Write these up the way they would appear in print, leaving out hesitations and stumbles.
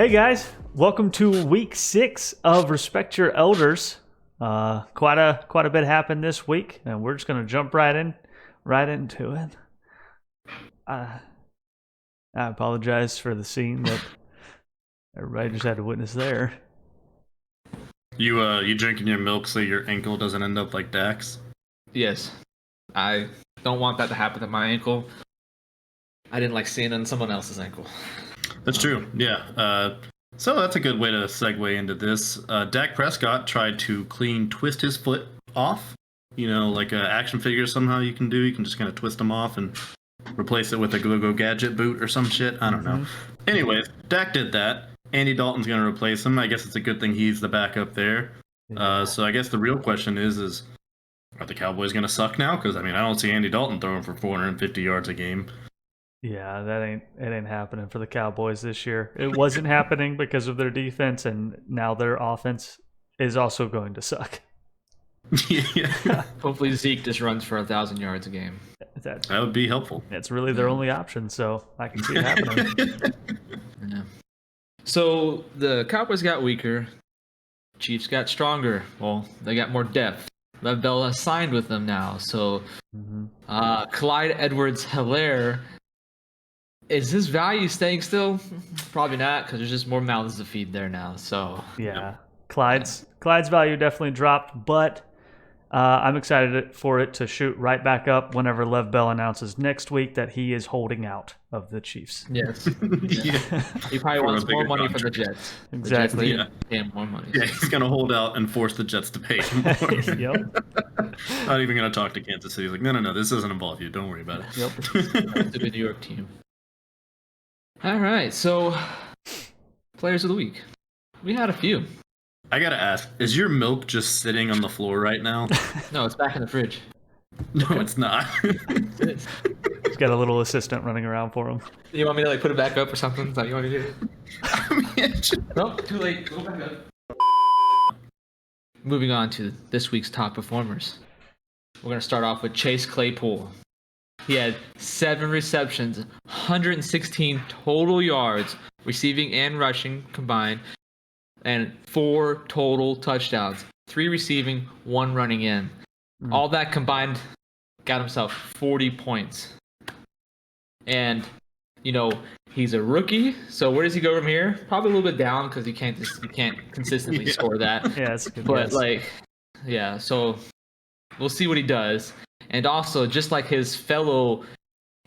Hey guys, welcome to week 6 of Respect Your Elders. Quite a bit happened this week, and we're just gonna jump right into it. I apologize for the scene that everybody just had to witness there. You drinking your milk so your ankle doesn't end up like Dax? Yes. I don't want that to happen to my ankle. I didn't like seeing it on someone else's ankle. That's true, yeah. So that's a good way to segue into this. Dak Prescott tried to clean twist his foot off. You know, like an action figure somehow you can do. You can just kind of twist them off and replace it with a Go-Go Gadget boot or some shit. I don't know. Anyways, Dak did that. Andy Dalton's going to replace him. I guess it's a good thing he's the backup there. So I guess the real question is are the Cowboys going to suck now? Because, I mean, I don't see Andy Dalton throwing for 450 yards a game. Yeah, it ain't happening for the Cowboys this year. It wasn't happening because of their defense, and now their offense is also going to suck. Yeah. Hopefully Zeke just runs for 1,000 yards a game. That would be helpful. It's really their only option, so I can see it happening. Yeah. So the Cowboys got weaker. Chiefs got stronger. Well, they got more depth. Lev Bell has signed with them now. So Clyde Edwards-Helaire, is his value staying still? Probably not, because there's just more mouths to feed there now. So yeah, Clyde's value definitely dropped, but I'm excited for it to shoot right back up whenever Lev Bell announces next week that he is holding out of the Chiefs. Yes. Yeah. He probably wants more money for the Jets. Exactly. The Jets pay him more money. Yeah, he's going to hold out and force the Jets to pay him more. Yep. Not even going to talk to Kansas City. He's like, no, this doesn't involve you. Don't worry about it. Yep. To the New York team. All right, so players of the week. We had a few. I gotta ask, is your milk just sitting on the floor right now? No, it's back in the fridge. No, it's not. He's got a little assistant running around for him. You want me to put it back up or something? Is that what you want me to do? I mean, Nope, too late. Go back up. Moving on to this week's top performers. We're going to start off with Chase Claypool. He had 7 receptions, 116 total yards, receiving and rushing combined, and 4 total touchdowns, 3 receiving, 1 running in. All that combined got himself 40 points. And, you know, he's a rookie, so where does he go from here? Probably a little bit down because he can't consistently score that. Yeah, that's a good But guess. So we'll see what he does. And also, just like his fellow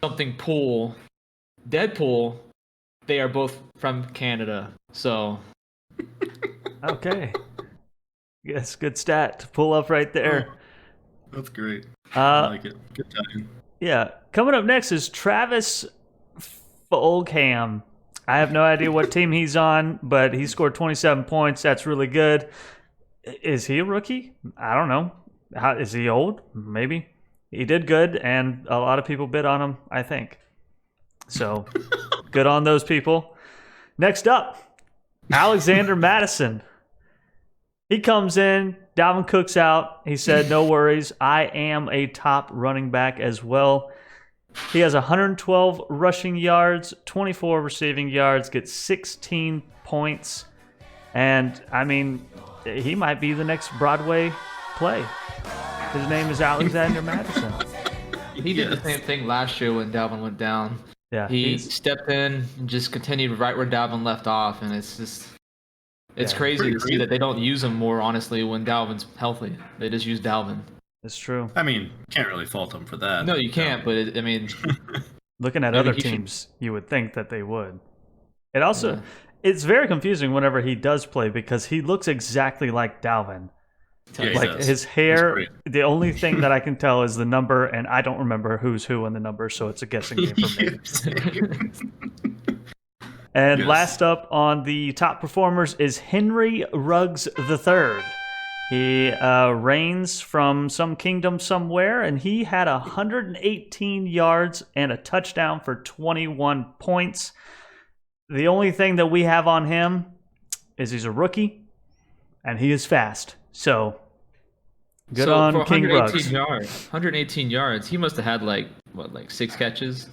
something pool, Deadpool, they are both from Canada. So Okay. Yes, good stat to pull up right there. that's great. I like it. Good time. Yeah. Coming up next is Travis Fulgham. I have no idea what team he's on, but he scored 27 points. That's really good. Is he a rookie? I don't know. Is he old? Maybe. He did good, and a lot of people bid on him, I think. So, good on those people. Next up, Alexander Madison. He comes in, Dalvin Cook's out. He said, no worries, I am a top running back as well. He has 112 rushing yards, 24 receiving yards, gets 16 points. And, I mean, he might be the next Broadway play. His name is Alexander Madison. he did the same thing last year when Dalvin went down. Yeah, he stepped in and just continued right where Dalvin left off, and it's crazy to see that they don't use him more, honestly, when Dalvin's healthy. They just use Dalvin. It's true. I mean, can't really fault him for that. No, you can't, but looking at other teams, you would think that they would. It also, it's very confusing whenever he does play because he looks exactly like Dalvin. Yeah, like his hair, the only thing that I can tell is the number, and I don't remember who's who in the number, so it's a guessing game for me. And last up on the top performers is Henry Ruggs III. He reigns from some kingdom somewhere, and he had 118 yards and a touchdown for 21 points. The only thing that we have on him is he's a rookie, and he is fast. So, good on for King Ruggs. 118 yards. He must have had like 6 catches?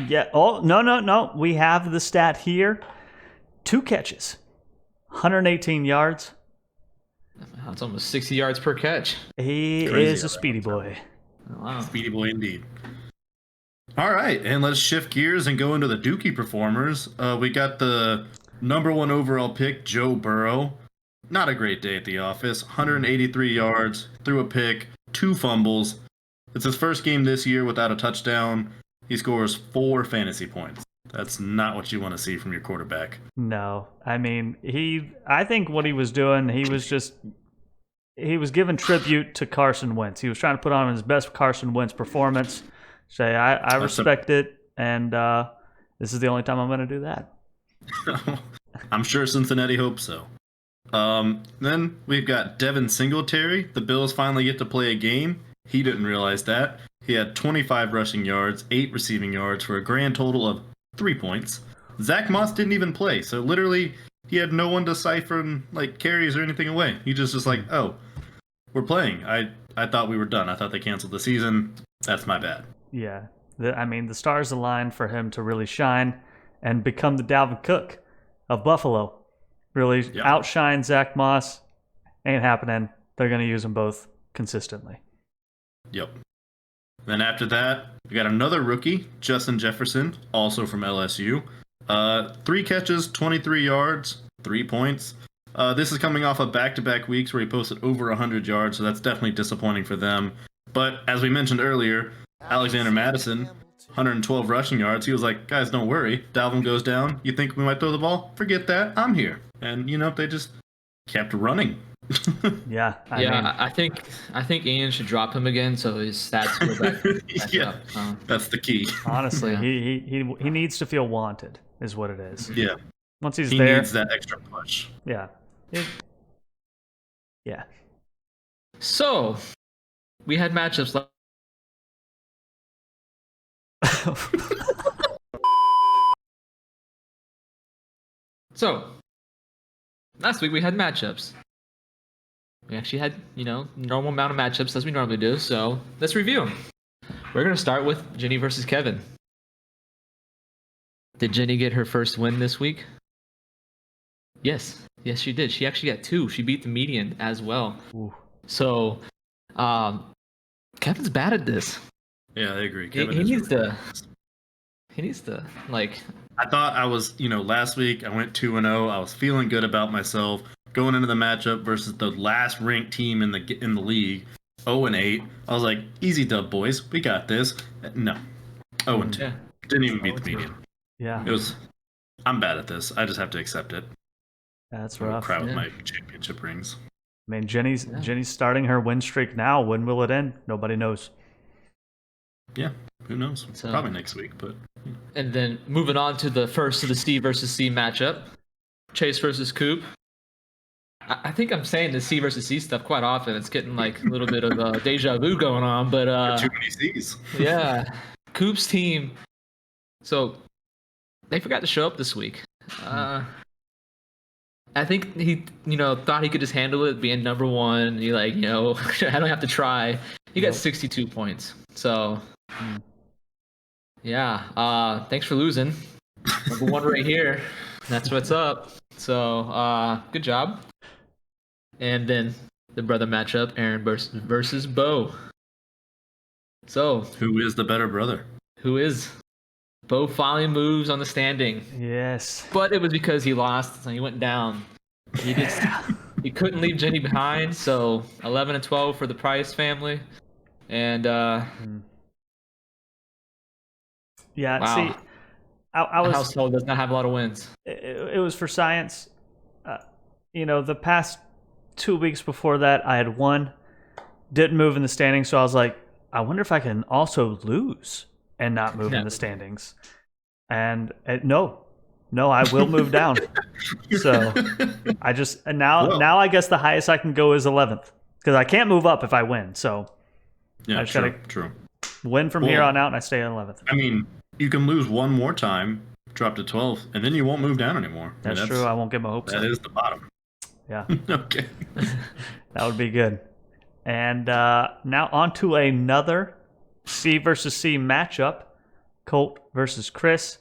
Yeah. Oh, no. We have the stat here. 2 catches, 118 yards. That's almost 60 yards per catch. He Crazy is how a that speedy works out. boy. Oh, wow. Speedy boy indeed. All right, and let's shift gears and go into the Dookie performers. We got the number 1 overall pick, Joe Burrow. Not a great day at the office. 183 yards, threw a pick, 2 fumbles. It's his first game this year without a touchdown. He scores 4 fantasy points. That's not what you want to see from your quarterback. No, I mean, I think what he was doing, he was giving tribute to Carson Wentz. He was trying to put on his best Carson Wentz performance. Say, I respect it, and this is the only time I'm going to do that. I'm sure Cincinnati hopes so. Then we've got Devin Singletary. The Bills finally get to play a game. He didn't realize that. He had 25 rushing yards, 8 receiving yards for a grand total of 3 points. Zach Moss didn't even play, so literally he had no one to siphon like carries or anything away. He just like, oh, we're playing. I thought we were done. I thought they canceled the season. That's my bad. Yeah, the stars aligned for him to really shine and become the Dalvin Cook of Buffalo. Really outshine Zach Moss. Ain't happening. They're going to use them both consistently. Yep. Then after that, we got another rookie, Justin Jefferson, also from LSU. 3 catches, 23 yards, 3 points. This is coming off of back-to-back weeks where he posted over 100 yards, so that's definitely disappointing for them. But as we mentioned earlier, Alexander Madison, 112 rushing yards. He was like, guys, don't worry. Dalvin goes down. You think we might throw the ball? Forget that. I'm here. And, they just kept running. Yeah. I think Ian should drop him again so his stats go back Yeah, up. that's the key. Honestly, Yeah. he needs to feel wanted, is what it is. Yeah. Once he's He there, needs that extra push. yeah. Yeah. So, we had matchups like So, last week we had matchups. We actually had, normal amount of matchups as we normally do, so let's review them. We're going to start with Jenny versus Kevin. Did Jenny get her first win this week? Yes, she did. She actually got 2. She beat the median as well. Ooh. So, Kevin's bad at this. Yeah, I agree. He needs to, I thought I was, last week I went 2-0. I was feeling good about myself going into the matchup versus the last ranked team in the league, 0-8. I was like, easy dub, boys. We got this. No, 0-2. Yeah. Didn't even beat the median. Yeah. I'm bad at this. I just have to accept it. That's I'll rough. cry with my championship rings. I mean, Jenny's starting her win streak now. When will it end? Nobody knows. Yeah, who knows? So- Probably next week, but And then moving on to the first of the C versus C matchup, Chase versus Coop. I think I'm saying the C versus C stuff quite often. It's getting like a little bit of deja vu going on, but too many C's. yeah, Coop's team. So they forgot to show up this week. I think he, thought he could just handle it being number 1. He I don't have to try. He got 62 points. So yeah, thanks for losing. Number 1 right here. That's what's up. So good job. And then the brother matchup, Aaron versus Bo. So Who is the better brother? who is? Bo finally moves on the standing. Yes. But it was because he lost, so he went down. He couldn't leave Jenny behind, so 11 and 12 for the Price family. And Yeah. wow. See, I Our was. household does not have a lot of wins. It was for science. The past 2 weeks before that, I had won, didn't move in the standings, so I was like, I wonder if I can also lose and not move in the standings. And no, I will move down. So I just now I guess the highest I can go is 11th because I can't move up if I win. So Yeah, I just gotta true. win from here on out, and I stay at 11th. I mean, you can lose one more time, drop to 12th, and then you won't move down anymore. I mean, That's true. I won't get my hopes That up. is the bottom. Yeah, Okay. that would be good. And now on to another C versus C matchup: Colt versus Chris.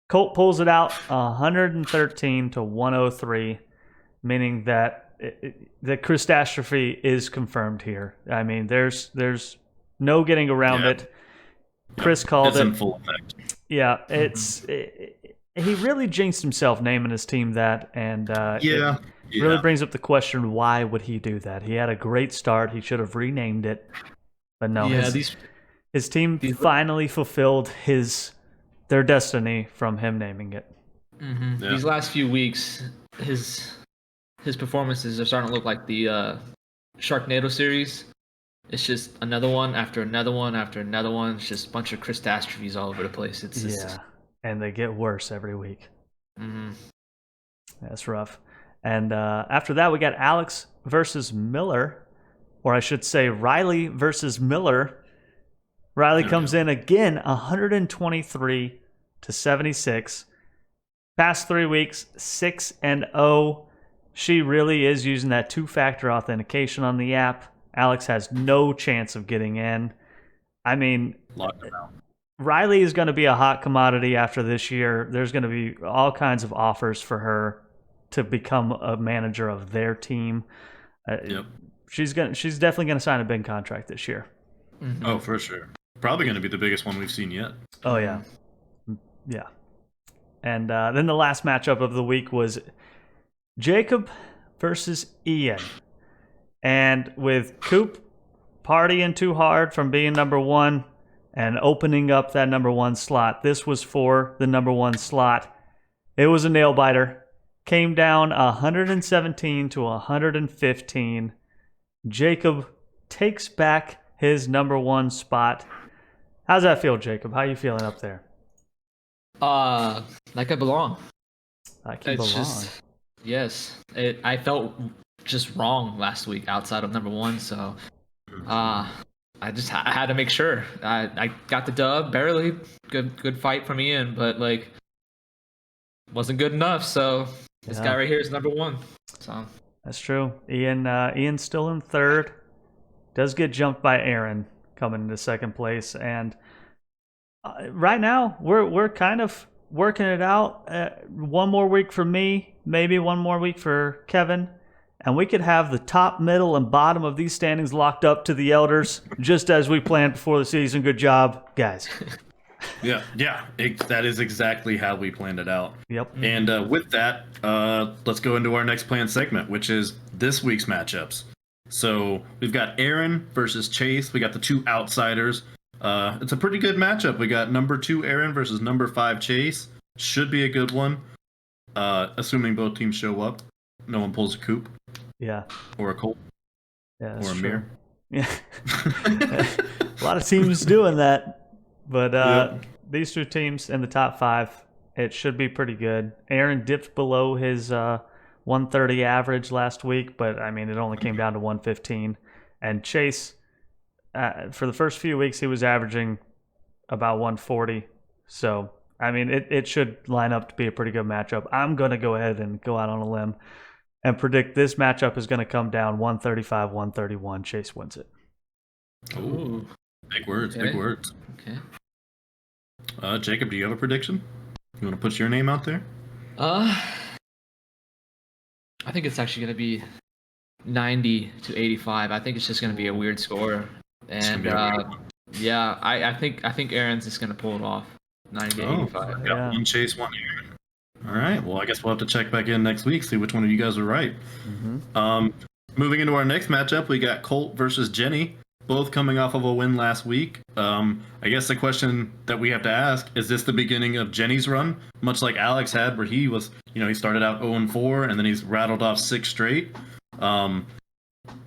Colt pulls it out 113 to 103, meaning that the catastrophe is confirmed here. I mean, there's no getting around it. Chris called it's it. in full effect. Yeah, he really jinxed himself naming his team that, and it really brings up the question: why would he do that? He had a great start. He should have renamed it, but no. His team finally fulfilled their destiny from him naming it. Mm-hmm. Yeah. These last few weeks, his performances are starting to look like the Sharknado series. It's just another one after another one after another one. It's just a bunch of catastrophes all over the place. It's just... and they get worse every week. Mm-hmm. That's rough. And after that, we got Alex versus Miller, or I should say Riley versus Miller. Riley comes in again, 123 to 76. Past 3 weeks, 6-0. She really is using that two-factor authentication on the app. Alex has no chance of getting in. I mean, Riley is going to be a hot commodity after this year. There's going to be all kinds of offers for her to become a manager of their team. She's definitely going to sign a big contract this year. Mm-hmm. Oh, for sure. Probably going to be the biggest one we've seen yet. Oh, yeah. Yeah. And then the last matchup of the week was Jacob versus Ian. And with Coop partying too hard from being number one and opening up that number one slot, this was for the number one slot. It was a nail biter. Came down 117 to 115. Jacob takes back his number one spot. How's that feel, Jacob? How are you feeling up there? Like I belong. Like you belong. Yes. I felt just wrong last week outside of number one, so I had to make sure. I got the dub, barely. Good fight from Ian, but like wasn't good enough, so this guy right here is number one. So that's true. Ian's still in third. Does get jumped by Aaron coming into second place, and right now we're kind of working it out. One more week for me, maybe one more week for Kevin, and we could have the top, middle, and bottom of these standings locked up to the elders, just as we planned before the season. Good job, guys. Yeah, that is exactly how we planned it out. Yep. And with that, let's go into our next planned segment, which is this week's matchups. So we've got Aaron versus Chase. We got the two outsiders. It's a pretty good matchup. We got number 2 Aaron versus number 5 Chase. Should be a good one, assuming both teams show up. No one pulls a Coop. Yeah. Or a Colt. Yeah, that's or a true. Mirror. Yeah. A lot of teams doing that, but these two teams in the top 5, it should be pretty good. Aaron dipped below his 130 average last week, but I mean, it only came down to 115. And Chase, for the first few weeks, he was averaging about 140. So, I mean, it should line up to be a pretty good matchup. I'm going to go ahead and go out on a limb and predict this matchup is going to come down 135, 131. Chase wins it. Ooh, big words, big words. Okay. Jacob, do you have a prediction? You want to put your name out there? I think it's actually going to be 90 to 85. I think it's just going to be a weird score. And I think Aaron's just going to pull it off. 90 to 85. Got one Chase, one Aaron. All right. Well, I guess we'll have to check back in next week, see which one of you guys are right. Mm-hmm. Moving into our next matchup, we got Colt versus Jenny, both coming off of a win last week. I guess the question that we have to ask, is this the beginning of Jenny's run? Much like Alex had, where he was, he started out 0-4, and then he's rattled off 6 straight.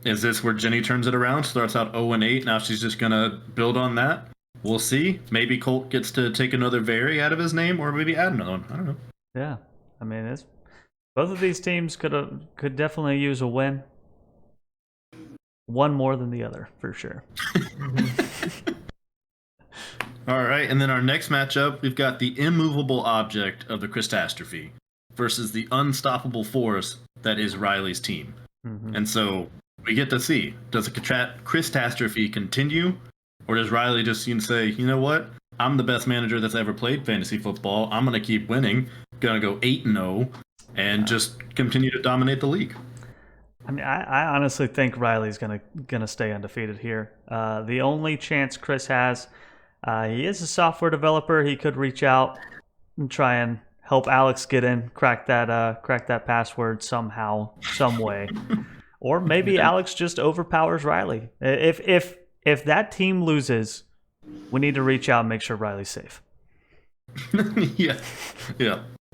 Is this where Jenny turns it around, starts out 0-8, now she's just going to build on that? We'll see. Maybe Colt gets to take another Very out of his name, or maybe add another one. I don't know. Yeah, I mean, both of these teams could definitely use a win. One more than the other, for sure. All right, and then our next matchup, we've got the immovable object of the catastrophe versus the unstoppable force that is Riley's team. Mm-hmm. And so we get to see, does the catastrophe continue, or does Riley just say, you know what, I'm the best manager that's ever played fantasy football. I'm going to keep winning. Going to go 8-0 and just continue to dominate the league. I mean, I honestly think Riley's gonna stay undefeated here. The only chance Chris has, he is a software developer. He could reach out and try and help Alex get in, crack that password somehow, some way, or maybe Alex just overpowers Riley. If that team loses, we need to reach out and make sure Riley's safe. Yeah.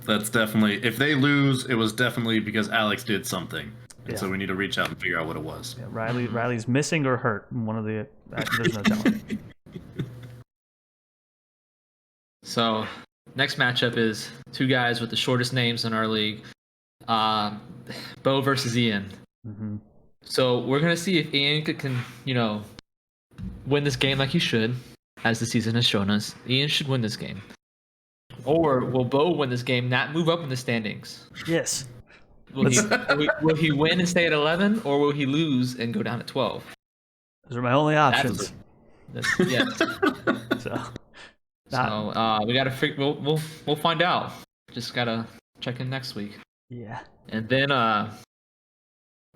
That's definitely. If they lose, it was definitely because Alex did something. And so we need to reach out and figure out what it was. Yeah, Riley's missing or hurt. One of the there's no telling. So, next matchup is two guys with the shortest names in our league. Bo versus Ian. Mm-hmm. So we're gonna see if Ian can, win this game like he should, as the season has shown us. Ian should win this game. Or will Bo win this game, not move up in the standings? Yes. Will he win and stay at 11, or will he lose and go down to 12? Those are my only options. Yeah. So we gotta figure. We'll find out. Just gotta check in next week. Yeah. And then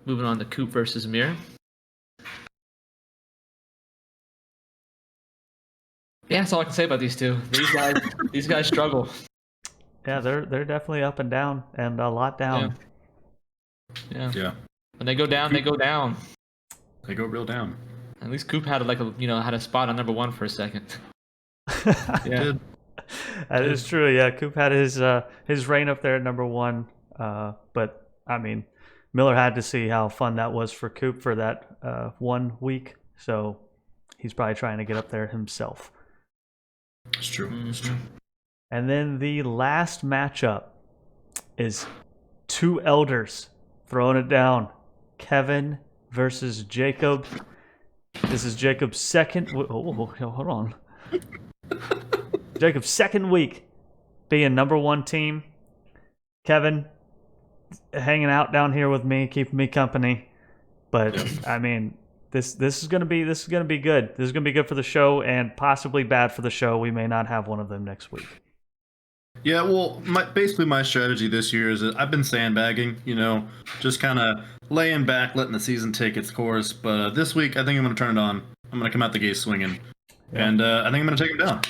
moving on to Coop versus Mir. Yeah, that's all I can say about these two. These guys struggle. Yeah, they're definitely up and down, and a lot down. Yeah. When they go down, they go down. They go real down. At least Coop had had a spot on number 1 for a second. Yeah, that is true. Yeah, Coop had his reign up there at number 1. But I mean, Miller had to see how fun that was for Coop for that 1 week. So he's probably trying to get up there himself. It's true. Mm-hmm. It's true. And then the last matchup is two elders throwing it down. Kevin versus Jacob. This is Jacob's second. Hold on. Jacob's second week being number 1 team. Kevin hanging out down here with me, keeping me company. But I mean, this is gonna be good. This is gonna be good for the show and possibly bad for the show. We may not have one of them next week. Yeah, well, basically my strategy this year is that I've been sandbagging, just kind of laying back, letting the season take its course. But this week, I think I'm going to turn it on. I'm going to come out the gate swinging. Yeah. And I think I'm going to take him down.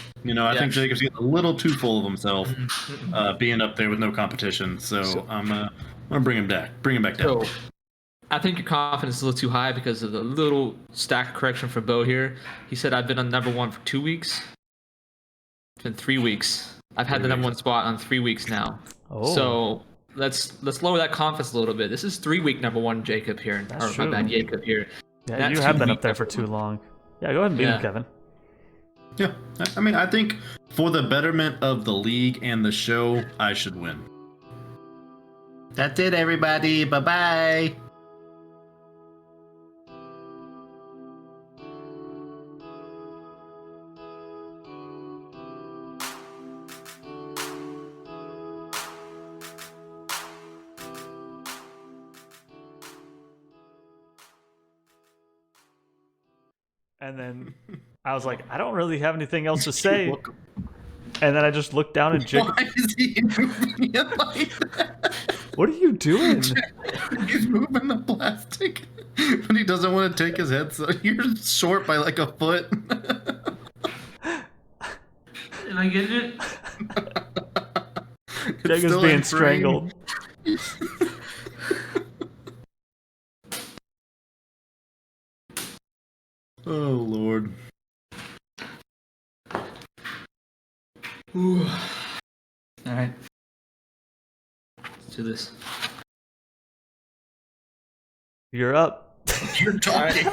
I think Jacob's getting a little too full of himself, being up there with no competition. So I'm going to bring him back down. So, I think your confidence is a little too high because of the little stack correction for Bo here. He said, I've been on number 1 for 2 weeks. It's been 3 weeks. I've had the number 1 spot on 3 weeks now. Oh. So let's lower that confidence a little bit. This is 3-week number 1 Jacob here. That's true. My bad, Jacob here. Yeah, Not you have been up 2-week there for too long. Yeah, go ahead and beat him, Kevin. Yeah, I mean, I think for the betterment of the league and the show, I should win. That's it, everybody. Bye-bye. And then I was like, I don't really have anything else to say. And then I just looked down and Jacob. Why is he moving it like that? What are you doing? He's moving the plastic, but he doesn't want to take his head. So you're short by like a foot. Am I getting it? Jacob's being strangled. Oh, Lord. Ooh. All right. Let's do this. You're up. You're talking.